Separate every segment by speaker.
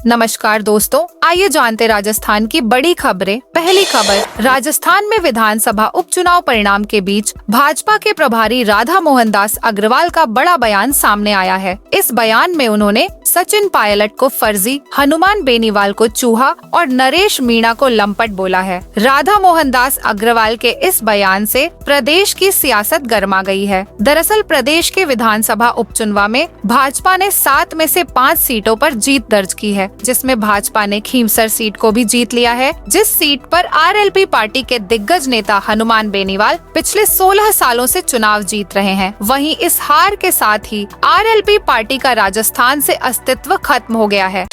Speaker 1: नमस्कार दोस्तों, आइए जानते राजस्थान की बड़ी खबरें। पहली खबर, राजस्थान में विधानसभा उपचुनाव परिणाम के बीच भाजपा के प्रभारी राधा मोहन दास अग्रवाल का बड़ा बयान सामने आया है। इस बयान में उन्होंने सचिन पायलट को फर्जी, हनुमान बेनीवाल को चूहा और नरेश मीणा को लंपट बोला है। राधा मोहन दास अग्रवाल के इस बयान से प्रदेश की सियासत गर्मा गई है। दरअसल प्रदेश के विधानसभा उपचुनाव में भाजपा ने 7 में से 5 सीटों पर जीत दर्ज की है, जिसमें भाजपा ने खींवसर सीट को भी जीत लिया है, जिस सीट पर आरएलपी पार्टी के दिग्गज नेता हनुमान बेनीवाल पिछले 16 सालों से चुनाव जीत रहे हैं। वहीं इस हार के साथ ही आरएलपी पार्टी का राजस्थान से अस्तित्व खत्म हो गया है।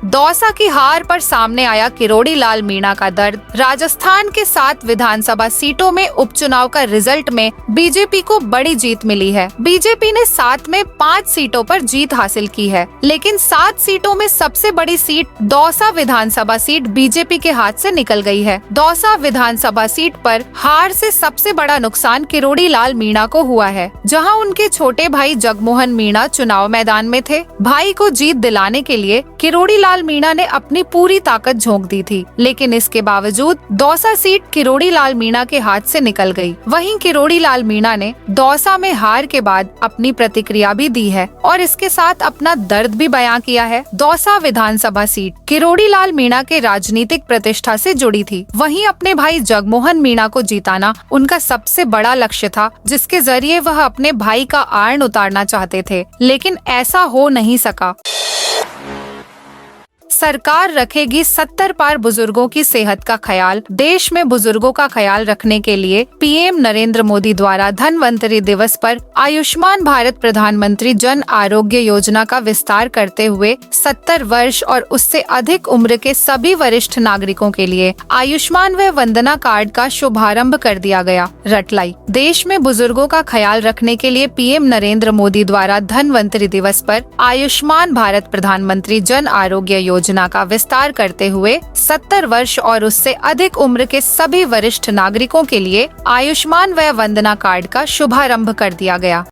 Speaker 1: दौसा की हार पर सामने आया किरोड़ी लाल मीणा का दर्द। राजस्थान के 7 विधानसभा सीटों में उपचुनाव का रिजल्ट में बीजेपी को बड़ी जीत मिली है। बीजेपी ने 7 में 5 सीटों पर जीत हासिल की है, लेकिन 7 सीटों में सबसे बड़ी सीट दौसा विधानसभा सीट बीजेपी के हाथ से निकल गई है। दौसा विधानसभा सीट पर हार से सबसे बड़ा नुकसान किरोड़ी लाल मीणा को हुआ है, जहां उनके छोटे भाई जगमोहन मीणा चुनाव मैदान में थे। भाई को जीत दिलाने के लिए किरोड़ी लाल मीणा ने अपनी पूरी ताकत झोंक दी थी, लेकिन इसके बावजूद दौसा सीट किरोड़ी लाल मीणा के हाथ से निकल गई। वहीं किरोड़ी लाल मीणा ने दौसा में हार के बाद अपनी प्रतिक्रिया भी दी है और इसके साथ अपना दर्द भी बयां किया है। दौसा विधानसभा सीट किरोड़ी लाल मीणा के राजनीतिक प्रतिष्ठा से जुड़ी थी। वहीं अपने भाई जगमोहन मीणा को जिताना उनका सबसे बड़ा लक्ष्य था, जिसके जरिए वह अपने भाई का आर्न उतारना चाहते थे, लेकिन ऐसा हो नहीं सका। सरकार रखेगी 70 पार बुजुर्गों की सेहत का ख्याल। देश में बुजुर्गों का ख्याल रखने के लिए पीएम नरेंद्र मोदी द्वारा धन्वंतरि दिवस पर आयुष्मान भारत प्रधानमंत्री जन आरोग्य योजना का विस्तार करते हुए 70 वर्ष और उससे अधिक उम्र के सभी वरिष्ठ नागरिकों के लिए आयुष्मान व वंदना कार्ड का शुभारंभ कर दिया गया। रटलाई, देश में बुजुर्गों का ख्याल रखने के लिए पीएम नरेंद्र मोदी द्वारा धन्वंतरि दिवस पर आयुष्मान भारत प्रधानमंत्री जन आरोग्य योजना का विस्तार करते हुए 70 वर्ष और उससे अधिक उम्र के सभी वरिष्ठ नागरिकों के लिए आयुष्मान व वंदना कार्ड का शुभारंभ कर दिया गया।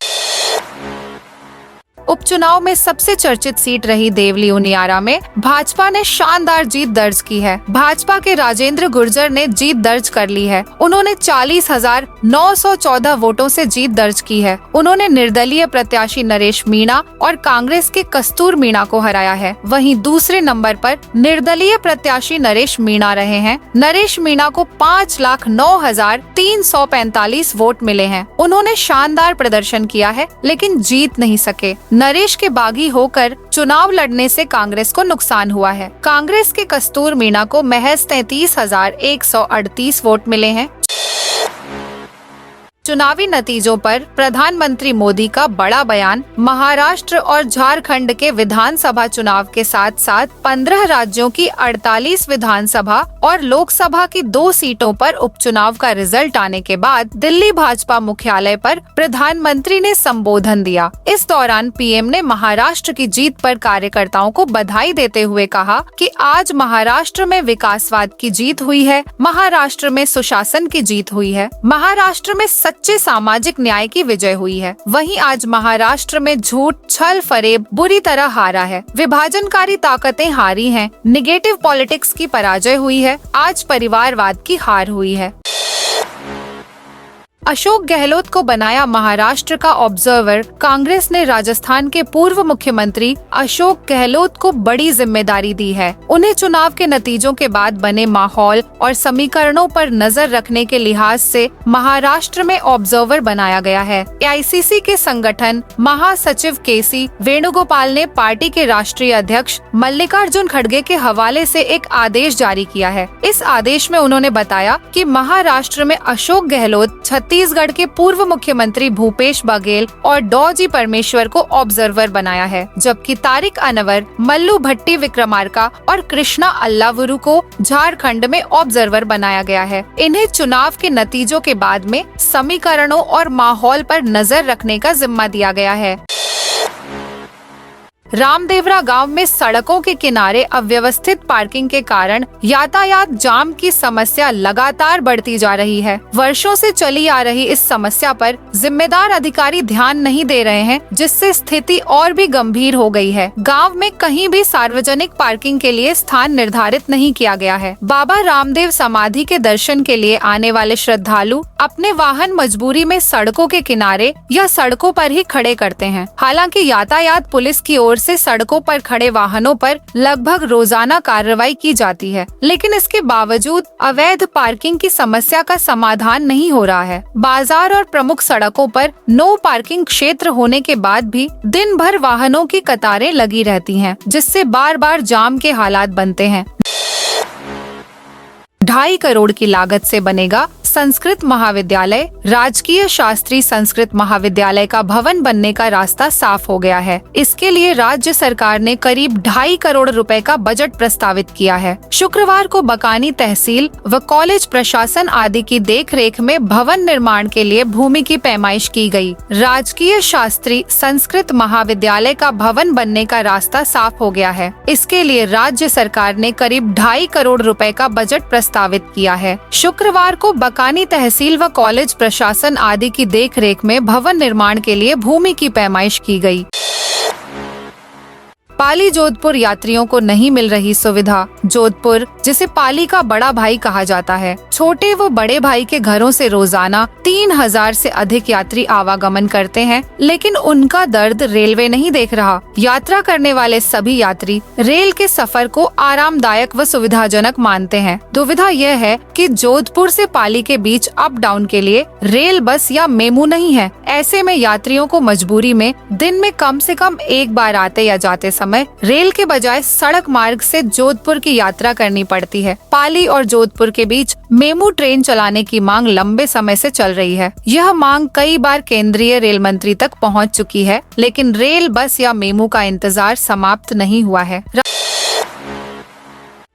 Speaker 1: उपचुनाव में सबसे चर्चित सीट रही देवली उनियारा में भाजपा ने शानदार जीत दर्ज की है। भाजपा के राजेंद्र गुर्जर ने जीत दर्ज कर ली है। उन्होंने 40,914 वोटों से जीत दर्ज की है। उन्होंने निर्दलीय प्रत्याशी नरेश मीणा और कांग्रेस के कस्तूर मीणा को हराया है। वहीं दूसरे नंबर पर निर्दलीय प्रत्याशी नरेश मीणा रहे हैं। नरेश मीणा को 5,09,345 वोट मिले हैं। उन्होंने शानदार प्रदर्शन किया है, लेकिन जीत नहीं सके। नरेश के बागी होकर चुनाव लड़ने से कांग्रेस को नुकसान हुआ है। कांग्रेस के कस्तूर मीणा को महज 33,138 वोट मिले हैं। चुनावी नतीजों पर प्रधानमंत्री मोदी का बड़ा बयान। महाराष्ट्र और झारखंड के विधानसभा चुनाव के साथ साथ 15 राज्यों की 48 विधानसभा और लोकसभा की 2 सीटों पर उपचुनाव का रिजल्ट आने के बाद दिल्ली भाजपा मुख्यालय पर प्रधानमंत्री ने संबोधन दिया। इस दौरान पीएम ने महाराष्ट्र की जीत पर कार्यकर्ताओं को बधाई देते हुए कहा कि आज महाराष्ट्र में विकासवाद की जीत हुई है, महाराष्ट्र में सुशासन की जीत हुई है, महाराष्ट्र में सच्चे सामाजिक न्याय की विजय हुई है। वहीं आज महाराष्ट्र में झूठ, छल, फरेब बुरी तरह हारा है। विभाजनकारी ताकतें हारी हैं। निगेटिव पॉलिटिक्स की पराजय हुई है। आज परिवारवाद की हार हुई है। अशोक गहलोत को बनाया महाराष्ट्र का ऑब्जर्वर। कांग्रेस ने राजस्थान के पूर्व मुख्यमंत्री अशोक गहलोत को बड़ी जिम्मेदारी दी है। उन्हें चुनाव के नतीजों के बाद बने माहौल और समीकरणों पर नजर रखने के लिहाज से महाराष्ट्र में ऑब्जर्वर बनाया गया है। एआईसीसी के संगठन महासचिव केसी वेणुगोपाल ने पार्टी के राष्ट्रीय अध्यक्ष मल्लिकार्जुन खड़गे के हवाले से एक आदेश जारी किया है। इस आदेश में उन्होंने बताया कि महाराष्ट्र में अशोक गहलोत, छत्तीसगढ़ के पूर्व मुख्यमंत्री भूपेश बघेल और डॉ जी परमेश्वर को ऑब्जर्वर बनाया है, जबकि तारिक अनवर, मल्लू भट्टी विक्रमार्का और कृष्णा अल्लावुरु को झारखंड में ऑब्जर्वर बनाया गया है। इन्हें चुनाव के नतीजों के बाद में समीकरणों और माहौल पर नजर रखने का जिम्मा दिया गया है। रामदेवरा गांव में सड़कों के किनारे अव्यवस्थित पार्किंग के कारण यातायात जाम की समस्या लगातार बढ़ती जा रही है। वर्षों से चली आ रही इस समस्या पर जिम्मेदार अधिकारी ध्यान नहीं दे रहे हैं, जिससे स्थिति और भी गंभीर हो गई है। गांव में कहीं भी सार्वजनिक पार्किंग के लिए स्थान निर्धारित नहीं किया गया है। बाबा रामदेव समाधि के दर्शन के लिए आने वाले श्रद्धालु अपने वाहन मजबूरी में सड़कों के किनारे या सड़कों पर ही खड़े करते हैं। हालांकि यातायात पुलिस की ओर से सड़कों पर खड़े वाहनों पर लगभग रोजाना कार्रवाई की जाती है, लेकिन इसके बावजूद अवैध पार्किंग की समस्या का समाधान नहीं हो रहा है। बाजार और प्रमुख सड़कों पर नो पार्किंग क्षेत्र होने के बाद भी दिन भर वाहनों की कतारें लगी रहती हैं, जिससे बार बार जाम के हालात बनते हैं। 2.5 करोड़ की लागत से बनेगा संस्कृत महाविद्यालय। राजकीय शास्त्री संस्कृत महाविद्यालय का भवन बनने का रास्ता साफ हो गया है। इसके लिए राज्य सरकार ने करीब 2.5 करोड़ रुपए का बजट प्रस्तावित किया है। शुक्रवार को बकानी तहसील व कॉलेज प्रशासन आदि की देखरेख में भवन निर्माण के लिए भूमि की पैमाइश की गई। राजकीय शास्त्री संस्कृत महाविद्यालय का भवन बनने का रास्ता साफ हो गया है। इसके लिए राज्य सरकार ने करीब 2.5 करोड़ रुपए का बजट प्रस्तावित किया है। शुक्रवार को बकानी तहसील व कॉलेज प्रशासन आदि की देखरेख में भवन निर्माण के लिए भूमि की पैमाइश की गई। पाली जोधपुर यात्रियों को नहीं मिल रही सुविधा। जोधपुर, जिसे पाली का बड़ा भाई कहा जाता है, छोटे व बड़े भाई के घरों से रोजाना 3000 से अधिक यात्री आवागमन करते हैं, लेकिन उनका दर्द रेलवे नहीं देख रहा। यात्रा करने वाले सभी यात्री रेल के सफर को आरामदायक व सुविधाजनक मानते हैं। दुविधा यह है कि जोधपुर से पाली के बीच अप डाउन के लिए रेल बस या मेमू नहीं है। ऐसे में यात्रियों को मजबूरी में दिन में कम से कम एक बार आते या जाते समय रेल के बजाय सड़क मार्ग से जोधपुर की यात्रा करनी पड़ती है। पाली और जोधपुर के बीच मेमू ट्रेन चलाने की मांग लंबे समय से चल रही है। यह मांग कई बार केंद्रीय रेल मंत्री तक पहुंच चुकी है, लेकिन रेल बस या मेमू का इंतजार समाप्त नहीं हुआ है।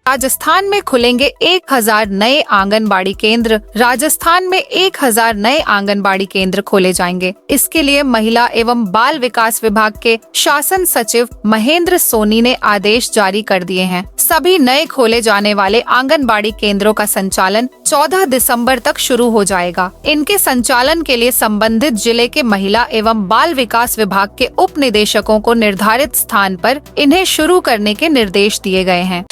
Speaker 1: राजस्थान में खुलेंगे 1000 नए आंगनबाड़ी केंद्र। राजस्थान में 1000 नए आंगनबाड़ी केंद्र खोले जाएंगे। इसके लिए महिला एवं बाल विकास विभाग के शासन सचिव महेंद्र सोनी ने आदेश जारी कर दिए हैं। सभी नए खोले जाने वाले आंगनबाड़ी केंद्रों का संचालन 14 दिसंबर तक शुरू हो जाएगा। इनके संचालन के लिए संबंधित जिले के महिला एवं बाल विकास विभाग के उप निदेशकों को निर्धारित स्थान पर इन्हें शुरू करने के निर्देश दिए गए हैं।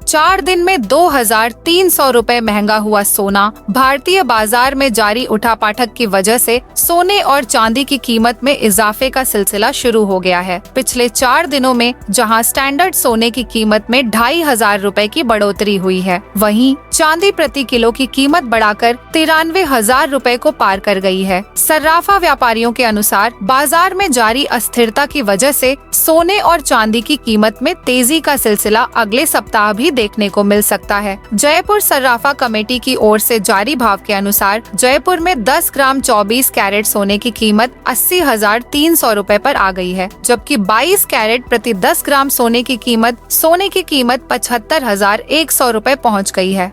Speaker 1: 4 दिन में 2300 रुपए महंगा हुआ सोना। भारतीय बाजार में जारी उठापाठक की वजह से सोने और चांदी की कीमत में इजाफे का सिलसिला शुरू हो गया है। पिछले 4 दिनों में जहां स्टैंडर्ड सोने की कीमत में 2500 रुपए की बढ़ोतरी हुई है, वहीं चांदी प्रति किलो की कीमत बढ़ाकर 93,000 रुपए को पार कर गई है। सर्राफा व्यापारियों के अनुसार बाजार में जारी अस्थिरता की वजह से सोने और चांदी की कीमत में तेजी का सिलसिला अगले सप्ताह भी देखने को मिल सकता है। जयपुर सर्राफा कमेटी की ओर से जारी भाव के अनुसार जयपुर में 10 ग्राम 24 कैरेट सोने की कीमत 80,300 रुपए पर आ गई है, जबकि 22 कैरेट प्रति 10 ग्राम सोने की कीमत 75,100 रुपए पहुँच गई है।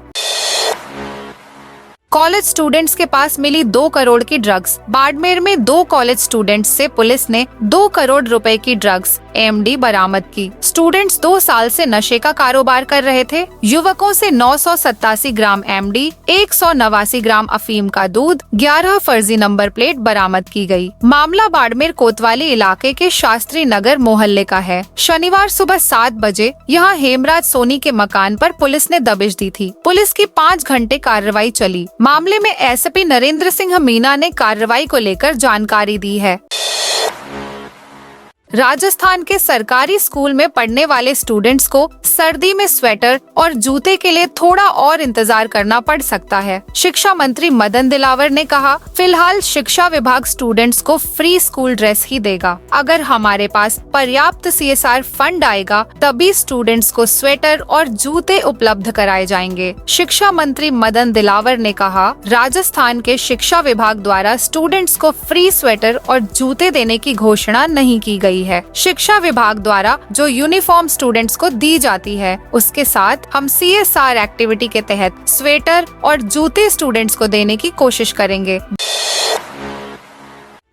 Speaker 1: कॉलेज स्टूडेंट्स के पास मिली 2 करोड़ की ड्रग्स। बाड़मेर में 2 कॉलेज स्टूडेंट्स से पुलिस ने 2 करोड़ रुपए की ड्रग्स एमडी बरामद की। स्टूडेंट्स 2 साल से नशे का कारोबार कर रहे थे। युवकों से 987 ग्राम एमडी, 189 ग्राम अफीम का दूध, 11 फर्जी नंबर प्लेट बरामद की गई। मामला बाड़मेर कोतवाली इलाके के शास्त्री नगर मोहल्ले का है। शनिवार सुबह 7 बजे यहाँ हेमराज सोनी के मकान पर पुलिस ने दबिश दी थी। पुलिस की 5 घंटे कार्रवाई चली। मामले में एसपी नरेंद्र सिंह मीना ने कार्रवाई को लेकर जानकारी दी है। राजस्थान के सरकारी स्कूल में पढ़ने वाले स्टूडेंट्स को सर्दी में स्वेटर और जूते के लिए थोड़ा और इंतजार करना पड़ सकता है। शिक्षा मंत्री मदन दिलावर ने कहा, फिलहाल शिक्षा विभाग स्टूडेंट्स को फ्री स्कूल ड्रेस ही देगा। अगर हमारे पास पर्याप्त CSR फंड आएगा तभी स्टूडेंट्स को स्वेटर और जूते उपलब्ध कराए जाएंगे। शिक्षा मंत्री मदन दिलावर ने कहा, राजस्थान के शिक्षा विभाग द्वारा स्टूडेंट्स को फ्री स्वेटर और जूते देने की घोषणा नहीं की गई है। शिक्षा विभाग द्वारा जो यूनिफॉर्म स्टूडेंट्स को दी जाती है, उसके साथ हम CSR एक्टिविटी के तहत स्वेटर और जूते स्टूडेंट्स को देने की कोशिश करेंगे।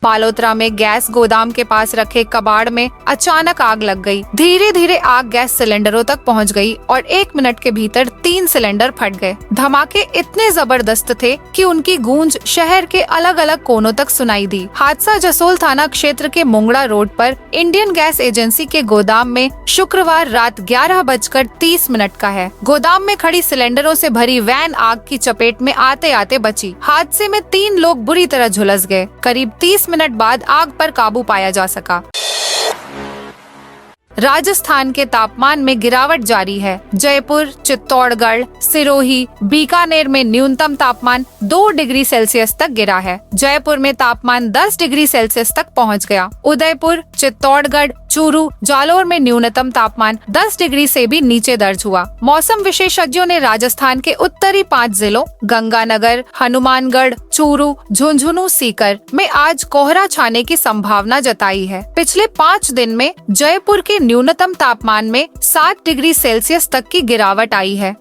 Speaker 1: बालोतरा में गैस गोदाम के पास रखे कबाड़ में अचानक आग लग गई। धीरे धीरे आग गैस सिलेंडरों तक पहुंच गई और 1 मिनट के भीतर 3 सिलेंडर फट गए। धमाके इतने जबरदस्त थे कि उनकी गूंज शहर के अलग अलग कोनों तक सुनाई दी। हादसा जसोल थाना क्षेत्र के मुंगड़ा रोड पर इंडियन गैस एजेंसी के गोदाम में शुक्रवार रात 11:30 का है। गोदाम में खड़ी सिलेंडरों से भरी वैन आग की चपेट में आते आते बची। हादसे में 3 लोग बुरी तरह झुलस गए। करीब 30 मिनट बाद आग पर काबू पाया जा सका। राजस्थान के तापमान में गिरावट जारी है। जयपुर, चित्तौड़गढ़, सिरोही, बीकानेर में न्यूनतम तापमान 2 डिग्री सेल्सियस तक गिरा है। जयपुर में तापमान 10 डिग्री सेल्सियस तक पहुंच गया। उदयपुर, चित्तौड़गढ़, चूरू, जालोर में न्यूनतम तापमान 10 डिग्री से भी नीचे दर्ज हुआ। मौसम विशेषज्ञों ने राजस्थान के उत्तरी 5 जिलों गंगानगर, हनुमानगढ़, चूरू, झुंझुनू, सीकर में आज कोहरा छाने की संभावना जताई है। पिछले 5 दिन में जयपुर के न्यूनतम तापमान में 7 डिग्री सेल्सियस तक की गिरावट आई है।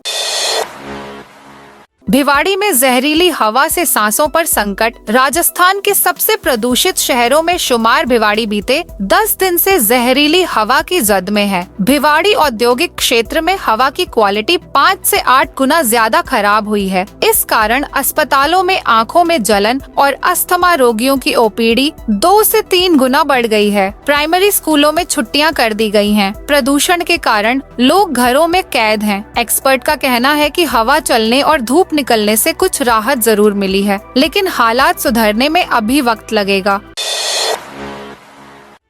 Speaker 1: भिवाड़ी में जहरीली हवा से सांसों पर संकट। राजस्थान के सबसे प्रदूषित शहरों में शुमार भिवाड़ी बीते 10 दिन से जहरीली हवा की जद में है। भिवाड़ी औद्योगिक क्षेत्र में हवा की क्वालिटी 5 से 8 गुना ज्यादा खराब हुई है। इस कारण अस्पतालों में आंखों में जलन और अस्थमा रोगियों की ओपीडी 2 से 3 गुना बढ़ गई है। प्राइमरी स्कूलों में छुट्टियां कर दी गई हैं। प्रदूषण के कारण लोग घरों में कैद हैं। एक्सपर्ट का कहना है कि हवा चलने और धूप निकलने से कुछ राहत जरूर मिली है, लेकिन हालात सुधरने में अभी वक्त लगेगा।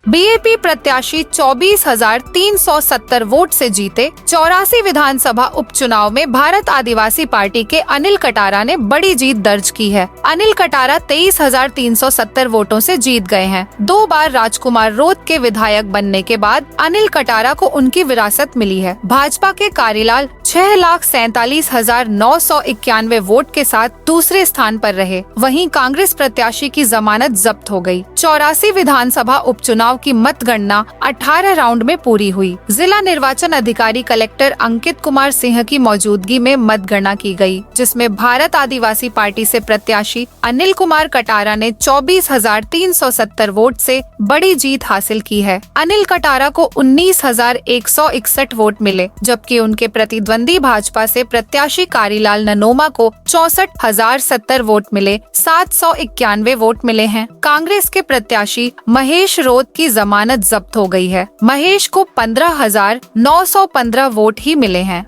Speaker 1: बीएपी प्रत्याशी 24,370 वोट से जीते। 84 विधानसभा उपचुनाव में भारत आदिवासी पार्टी के अनिल कटारा ने बड़ी जीत दर्ज की है। अनिल कटारा 23,370 वोटों से जीत गए हैं। 2 बार राजकुमार रोत के विधायक बनने के बाद अनिल कटारा को उनकी विरासत मिली है। भाजपा के कारीलाल 6,47,991 वोट के साथ दूसरे स्थान पर रहे। वहीं कांग्रेस प्रत्याशी की जमानत जब्त हो गई। 84 विधानसभा उपचुनाव की मतगणना 18 राउंड में पूरी हुई। जिला निर्वाचन अधिकारी कलेक्टर अंकित कुमार सिंह की मौजूदगी में मतगणना की गई, जिसमें भारत आदिवासी पार्टी से प्रत्याशी अनिल कुमार कटारा ने 24,370 वोट से बड़ी जीत हासिल की है। अनिल कटारा को 19,161 वोट मिले, जबकि उनके प्रतिद्वंदी भाजपा से प्रत्याशी कारीलाल ननोमा को 64,070 वोट मिले। 791 वोट मिले हैं। कांग्रेस के प्रत्याशी महेश रोत की जमानत जब्त हो गई है। महेश को 15,915 वोट ही मिले हैं।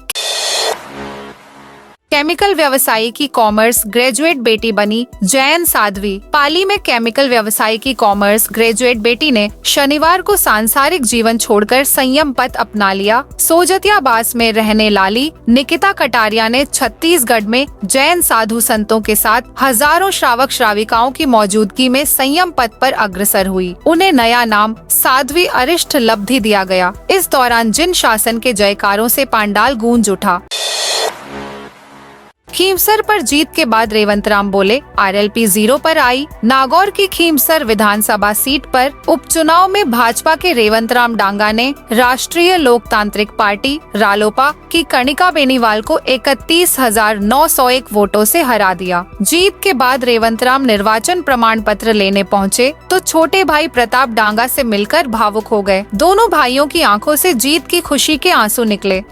Speaker 1: केमिकल व्यवसायी की कॉमर्स ग्रेजुएट बेटी बनी जैन साध्वी। पाली में केमिकल व्यवसायी की कॉमर्स ग्रेजुएट बेटी ने शनिवार को सांसारिक जीवन छोड़कर संयम पथ अपना लिया। सोजतियाबास में रहने लाली निकिता कटारिया ने छत्तीसगढ़ में जैन साधु संतों के साथ हजारों श्रावक श्राविकाओं की मौजूदगी में संयम पथ पर अग्रसर हुई। उन्हें नया नाम साध्वी अरिष्ट लब्धि दिया गया। इस दौरान जिन शासन के जयकारों से पांडाल गूंज उठा। खीमसर पर जीत के बाद रेवंत राम बोले, आरएलपी 0 पर आई। नागौर की खीमसर विधानसभा सीट पर उपचुनाव में भाजपा के रेवंत राम डांगा ने राष्ट्रीय लोकतांत्रिक पार्टी रालोपा की कणिका बेनीवाल को 31,901 वोटों से हरा दिया। जीत के बाद रेवंत राम निर्वाचन प्रमाण पत्र लेने पहुंचे तो छोटे भाई प्रताप डांगा से मिलकर भावुक हो गए। दोनों भाइयों की आंखों से जीत की खुशी के आंसू निकले।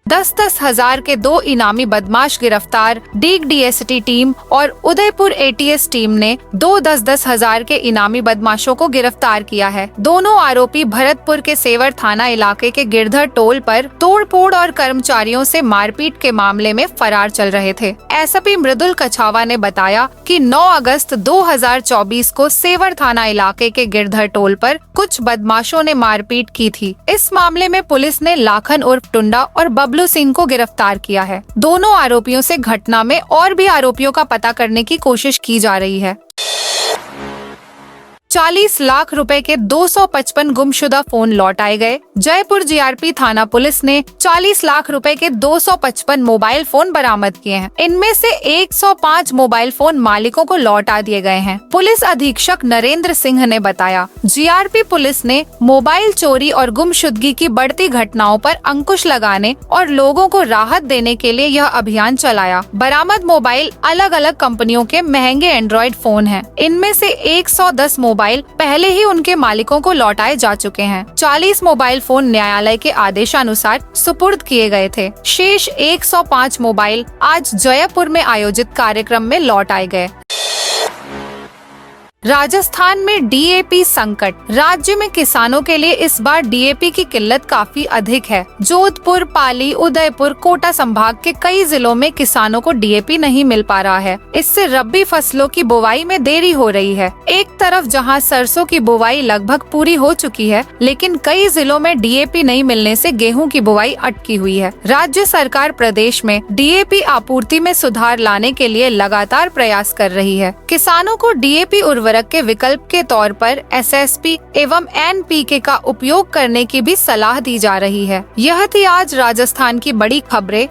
Speaker 1: 10-10 हजार के 2 इनामी बदमाश गिरफ्तार। डीग डीएसटी टीम और उदयपुर एटीएस टीम ने 2 10-10 हजार के इनामी बदमाशों को गिरफ्तार किया है। दोनों आरोपी भरतपुर के सेवर थाना इलाके के गिरधर टोल पर तोड़फोड़ और कर्मचारियों से मारपीट के मामले में फरार चल रहे थे। एसपी मृदुल कछावा ने बताया कि 9 अगस्त 2024 को सेवर थाना इलाके के गिरधर टोल पर कुछ बदमाशों ने मारपीट की थी। इस मामले में पुलिस ने लाखन उर्फ टुंडा और बबलू सिंह को गिरफ्तार किया है। दोनों आरोपियों से घटना में और भी आरोपियों का पता करने की कोशिश की जा रही है। 40 लाख रुपए के 255 गुमशुदा फोन लौटाए गए। जयपुर जीआरपी थाना पुलिस ने 40 लाख रुपए के 255 मोबाइल फोन बरामद किए हैं। इनमें से 105 मोबाइल फोन मालिकों को लौटा दिए गए हैं। पुलिस अधीक्षक नरेंद्र सिंह ने बताया, जीआरपी पुलिस ने मोबाइल चोरी और गुमशुदगी की बढ़ती घटनाओं पर अंकुश लगाने और लोगों को राहत देने के लिए यह अभियान चलाया। बरामद मोबाइल अलग अलग कंपनियों के महंगे एंड्रॉइड फोन हैं। इनमें से 110 मोबाइल पहले ही उनके मालिकों को लौटाए जा चुके हैं। 40 मोबाइल फोन न्यायालय के आदेशानुसार सुपुर्द किए गए थे। शेष 105 मोबाइल आज जयपुर में आयोजित कार्यक्रम में लौटाए गए। राजस्थान में डीएपी संकट। राज्य में किसानों के लिए इस बार डीएपी की किल्लत काफी अधिक है। जोधपुर, पाली, उदयपुर, कोटा संभाग के कई जिलों में किसानों को डीएपी नहीं मिल पा रहा है। इससे रबी फसलों की बुवाई में देरी हो रही है। एक तरफ जहां सरसों की बुवाई लगभग पूरी हो चुकी है, लेकिन कई जिलों में डीएपी नहीं मिलने से गेहूं की बुवाई अटकी हुई है। राज्य सरकार प्रदेश में डीएपी आपूर्ति में सुधार लाने के लिए लगातार प्रयास कर रही है। किसानों को डीएपी उर्वरक के विकल्प के तौर पर एसएसपी एवं एनपीके का उपयोग करने की भी सलाह दी जा रही है। यह थी आज राजस्थान की बड़ी खबरें।